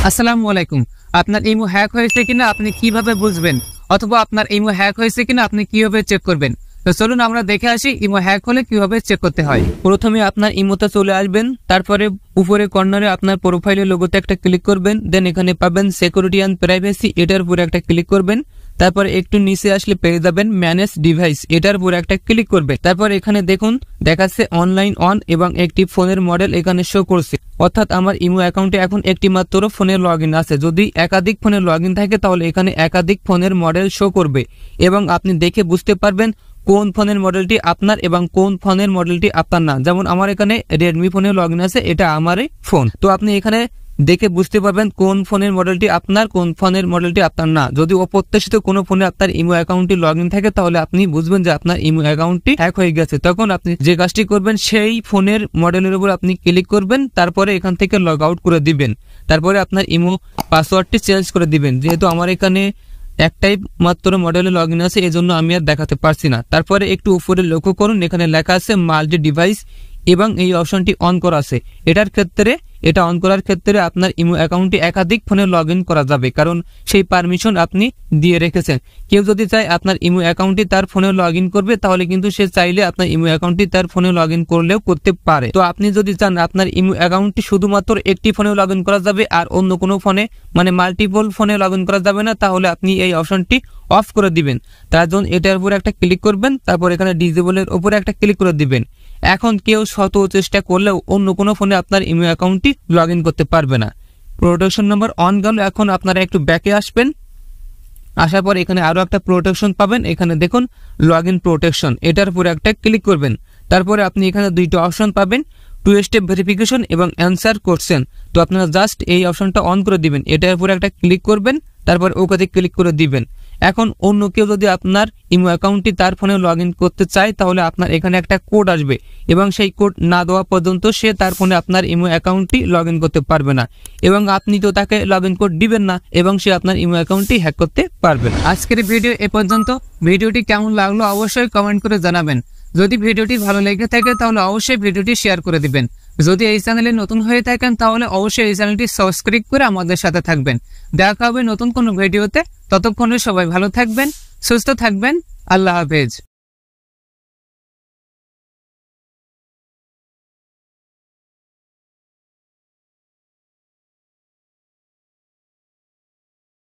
আসসালামু আলাইকুম। আপনার ইমো হ্যাক হয়েছে কিনা আপনি কিভাবে বুঝবেন, অথবা আপনার ইমো হ্যাক হয়েছে কিনা আপনি কিভাবে চেক করবেন? তো চলুন আমরা দেখে আসি ইমো হ্যাক হলে কিভাবে চেক করতে হয়। প্রথমে আপনার ইমোতে চলে আসবেন, তারপরে উপরে কর্নারে আপনার প্রোফাইলের লোগোতে একটা ক্লিক করবেন, দেন এখানে পাবেন সিকিউরিটি অ্যান্ড প্রাইভেসি, এটার উপরে একটা ক্লিক করবেন। তারপর একটু নিচে আসলে পেয়ে যাবেন ম্যানেজ ডিভাইস, এটার উপরে একটা ক্লিক করবেন। তারপর এখানে দেখুন দেখাচ্ছে অনলাইন অন এবং একটি ফোনের মডেল এখানে শো করছে, অর্থাৎ আমার ইমো অ্যাকাউন্টে এখন একটি মাত্র ফোনের লগইন আছে। যদি একাধিক ফোনের লগইন থাকে তাহলে এখানে একাধিক ফোনের মডেল শো করবে এবং আপনি দেখে বুঝতে পারবেন কোন ফোনের মডেলটি আপনার এবং কোন ফোনের মডেলটি আপনার না। যেমন আমার এখানে রেডমি ফোনের লগইন আছে, এটা আমারই ফোন। তো আপনি এখানে দেখে বুঝতে পারবেন কোন ফোনের মডেলটি আপনার, কোন ফোনের মডেলটি আপনার না। যদি অপ্রত্যাশিত কোনো ফোনে আপনার ইমো অ্যাকাউন্টটি লগইন থাকে তাহলে আপনি বুঝবেন যে আপনার ইমো অ্যাকাউন্টটি হ্যাক হয়ে গেছে। তখন আপনি যে কাজটি করবেন সেই ফোনের মডেলের উপর আপনি ক্লিক করবেন, তারপরে এখান থেকে লগ আউট করে দিবেন। তারপরে আপনার ইমো পাসওয়ার্ডটি চেঞ্জ করে দিবেন। যেহেতু আমার এখানে একটাই মাত্র মডেলে লগইন আছে এজন্য আমি আর দেখাতে পারছি না। তারপরে একটু উপরে লক্ষ্য করুন, এখানে লেখা আছে মাল্টি ডিভাইস এবং এই অপশনটি অন করা আছে। এটা অন করার ক্ষেত্রে আপনার ইমো অ্যাকাউন্টটি একাধিক ফোনে লগইন করা যাবে, কারণ সেই পারমিশন আপনি দিয়ে রেখেছেন। কেউ যদি চায় আপনার ইমো অ্যাকাউন্টটি তার ফোনে লগইন করবে তাহলে কিন্তু সে চাইলে আপনার ইমো অ্যাকাউন্টটি তার ফোনে লগইন করলেও করতে পারে। তো আপনি যদি চান আপনার ইমো অ্যাকাউন্টটি শুধুমাত্র একটি ফোনে লগইন করা যাবে আর অন্য কোনো ফোনে মানে মাল্টিপল ফোনে লগইন করা যাবে না, তাহলে আপনি এই অপশনটি অফ করে দিবেন। তার জন্য এটার উপরে একটা ক্লিক করবেন, তারপর এখানে ডিসেবলের উপরে একটা ক্লিক করে দিবেন। এখন কেউ শত চেষ্টা করলেও অন্য কোনো ফোনে আপনার ইমো অ্যাকাউন্টটি লগইন করতে পারবে না। প্রোটেকশন নাম্বার অন গেল। এখন আপনারা একটু ব্যাকে আসবেন, আসার পর এখানে আরো একটা প্রোটেকশন পাবেন। এখানে দেখুন লগইন প্রোটেকশন, এটার উপরে একটা ক্লিক করবেন। তারপরে আপনি এখানে দুইটা অপশন পাবেন, 2 স্টেপ ভেরিফিকেশন এবং অ্যান্সার কোশ্চেন। তো আপনারা জাস্ট এই অপশনটা অন করে দিবেন, এটার উপরে একটা ক্লিক করবেন, তারপর ওকে ক্লিক করে দিবেন। এখন অন্য কেউ যদি আপনার ইমো অ্যাকাউন্টটি তার ফোনে লগইন করতে চায় তাহলে আপনার এখানে একটা কোড আসবে এবং সেই কোড না দেওয়া পর্যন্ত সে তার ফোনে আপনার ইমো অ্যাকাউন্টটি লগইন করতে পারবে না এবং আপনি তো তাকে লগইন কোড দিবেন না এবং সে আপনার ইমো অ্যাকাউন্টটি হ্যাক করতে পারবে না। আজকের ভিডিও এ পর্যন্ত। ভিডিওটি কেমন লাগলো অবশ্যই কমেন্ট করে জানাবেন। যদি ভিডিওটি ভালো লেগে থাকে তাহলে অবশ্যই ভিডিওটি শেয়ার করে দিবেন। যদি এই চ্যানেলে নতুন হয়ে থাকেন তাহলে অবশ্যই এই চ্যানেলটি সাবস্ক্রাইব করে আমাদের সাথে থাকবেন। দেখা হবে নতুন কোনো ভিডিওতে। ততক্ষণে সবাই ভালো থাকবেন, সুস্থ থাকবেন। আল্লাহ হাফেজ।